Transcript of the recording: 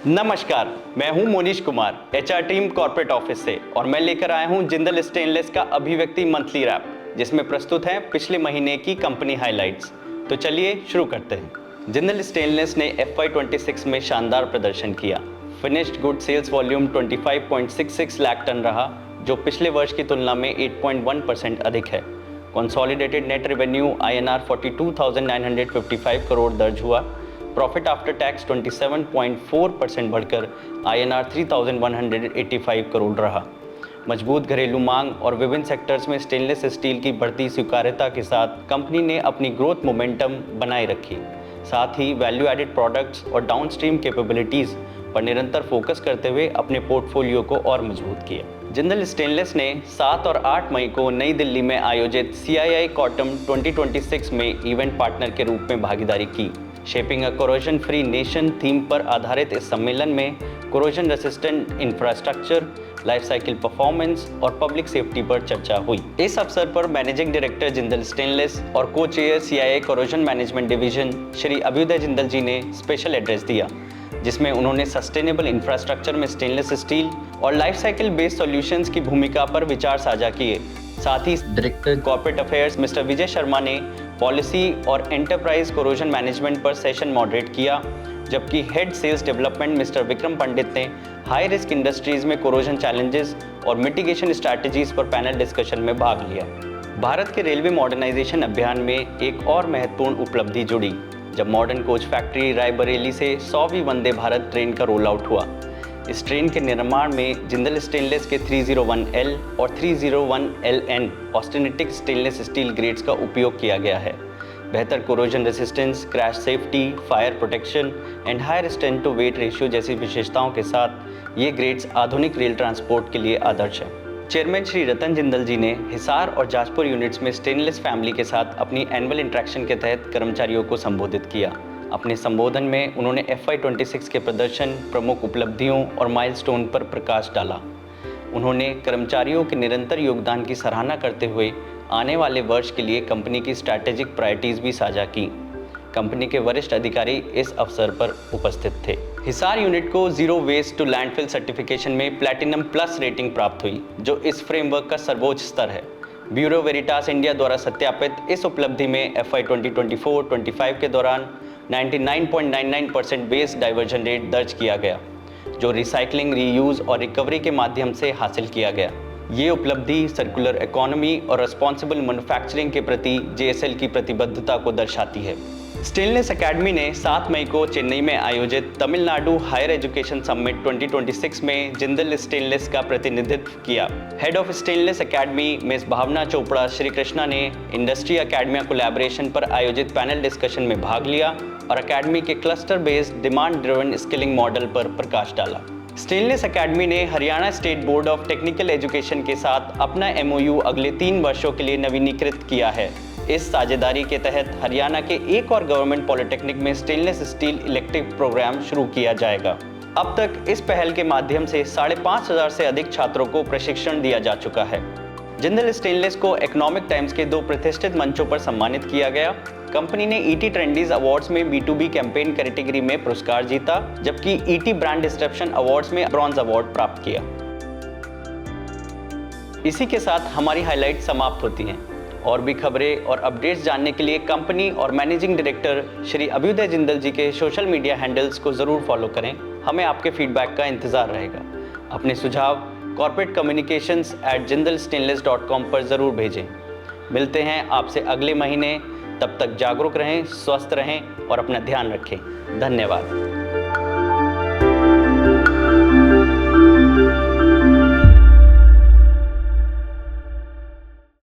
नमस्कार, मैं हूं Monish Kumar, HR team corporate office से और मैं लेकर आया हूं जिंदल स्टेनलेस का अभिव्यक्ति मंथली रैप, जिसमें प्रस्तुत हैं पिछले महीने की कंपनी हाइलाइट्स। तो चलिए शुरू करते हैं। जिंदल स्टेनलेस ने FY26 में शानदार प्रदर्शन किया। Finished good sales volume 25.66 lakh tonne रहा, जो पिछले वर्ष की तुलना में 8.1% अधिक है। Consolidated net revenue INR 42,955 crore दर्ज हुआ। प्रॉफिट आफ्टर टैक्स 27.4% बढ़कर INR 3,185 करोड़ रहा। मजबूत घरेलू मांग और विभिन्न सेक्टर्स में स्टेनलेस स्टील की बढ़ती स्वीकार्यता के साथ कंपनी ने अपनी ग्रोथ मोमेंटम बनाए रखी। साथ ही वैल्यू एडेड प्रोडक्ट्स और डाउनस्ट्रीम कैपेबिलिटीज़ पर निरंतर फोकस करते हुए अपने पोर्टफोलियो को और मजबूत किया। जिंदल स्टेनलेस ने 7 और 8 मई को नई दिल्ली में आयोजित CII कॉटम 2026 में इवेंट पार्टनर के रूप में भागीदारी की। शेपिंग अ कोरोजन फ्री नेशन थीम पर आधारित इस सम्मेलन में corrosion resistant infrastructure, life cycle performance और पब्लिक सेफ्टी पर चर्चा हुई। इस अवसर पर मैनेजिंग डायरेक्टर जिंदल स्टेनलेस और co-chair CII corrosion management division Shri Abhyudaya Jindal ji ने स्पेशल एड्रेस दिया, जिसमें उन्होंने सस्टेनेबल इंफ्रास्ट्रक्चर में स्टेनलेस स्टील और लाइफ साइकिल बेस्ड सॉल्यूशंस की भूमिका पर विचार साझा किए। साथ ही director corporate affairs mister Vijay Sharma ने पॉलिसी और एंटरप्राइज कोरोजन मैनेजमेंट पर सेशन मॉडरेट किया, जबकि head sales development mister Vikram Pandit ने हाई रिस्क इंडस्ट्रीज में कोरोजन चैलेंजेस और मिटिगेशन स्ट्रैटेजीज पर पैनल डिस्कशन में भाग लिया। भारत के रेलवे मॉडर्नाइजेशन अभियान में एक और महत्वपूर्ण उपलब्धि जुड़ी, जब मॉडर्न कोच फैक्ट्री रायबरेली से 100वीं वंदे भारत ट्रेन का रोल आउट हुआ। इस ट्रेन के निर्माण में जिंदल स्टेनलेस के 301L और 301LN austenitic stainless steel grades का उपयोग किया गया है। बेहतर corrosion resistance, crash safety, fire protection and higher strength to weight ratio जैसी विशेषताओं के साथ ये ग्रेड्स आधुनिक रेल ट्रांसपोर्ट के लिए आदर्श हैं। चेयरमैन श्री रतन जिंदल जी ने हिसार और जाजपुर यूनिट्स में स्टेनलेस फैमिली के साथ अपनी एनुअल इंटरेक्शन के तहत कर्मचारियों को संबोधित किया। अपने संबोधन में उन्होंने FY26 के प्रदर्शन, प्रमुख उपलब्धियों और माइलस्टोन पर प्रकाश डाला। उन्होंने कर्मचारियों के निरंतर योगदान की सराहना करते हुए आने वाले वर्ष के लिए कंपनी की स्ट्रैटेजिक प्रायोरिटीज़ भी साझा की। कंपनी के वरिष्ठ अधिकारी इस अवसर पर उपस्थित थे। हिसार यूनिट को zero waste to landfill certification में प्लैटिनम प्लस रेटिंग प्राप्त हुई, जो इस फ्रेमवर्क का सर्वोच्च स्तर है। ब्यूरो वेरिटास इंडिया द्वारा सत्यापित इस उपलब्धि में FY 2024-25 के दौरान 99.99% वेस्ट डाइवर्जन रेट दर्ज किया गया, जो रिसाइकलिंग, रीयूज और रिकवरी के माध्यम से हासिल किया गया। ये उपलब्धि सर्कुलर इकोनॉमी और रिस्पॉन्सिबल मैन्युफैक्चरिंग के प्रति JSL की प्रतिबद्धता को दर्शाती है। स्टेनलेस एकेडमी ने 7 मई को चेन्नई में आयोजित तमिलनाडु हायर एजुकेशन समिट 2026 में जिंदल स्टेनलेस का प्रतिनिधित्व किया। Head of stainless academy miss Bhavna Chopra Shri Krishna ने इंडस्ट्री एकेडमिया कोलैबोरेशन पर आयोजित पैनल डिस्कशन में भाग लिया और एकेडमी के cluster based demand driven skilling model पर प्रकाश डाला। स्टेनलेस एकेडमी ने Haryana state board of technical education के साथ अपना MOU अगले 3 वर्षों के लिए नवीनीकृत किया है। इस साझेदारी के तहत हरियाणा के एक और गवर्नमेंट पॉलिटेक्निक में स्टेनलेस स्टील इलेक्टिव प्रोग्राम शुरू किया जाएगा। अब तक इस पहल के माध्यम से 5,500 से अधिक छात्रों को प्रशिक्षण दिया जा चुका है। जिंदल स्टेनलेस को इकोनॉमिक टाइम्स के 2 प्रतिष्ठित मंचों पर सम्मानित किया गया। कंपनी ने ET ट्रेंडीज अवार्ड्स में B2B कैंपेन कैटेगरी में पुरस्कार जीता, जबकि ET ब्रांड डिस्ट्रप्शन अवार्ड्स में ब्रॉन्ज अवार्ड प्राप्त किया। इसी के साथ हमारी हाइलाइट समाप्त होती हैं। और भी खबरें और अपडेट्स जानने के लिए कंपनी और मैनेजिंग डायरेक्टर श्री अभ्युदय जिंदल जी के सोशल मीडिया हैंडल्स को ज़रूर फॉलो करें। हमें आपके फीडबैक का इंतज़ार रहेगा। अपने सुझाव corporatecommunications@jindalstainless.com पर ज़रूर भेजें। मिलते हैं आपसे अगले महीने। तब तक जागरूक रहें, स्वस्थ रहें और अपना ध्यान रखें। धन्यवाद।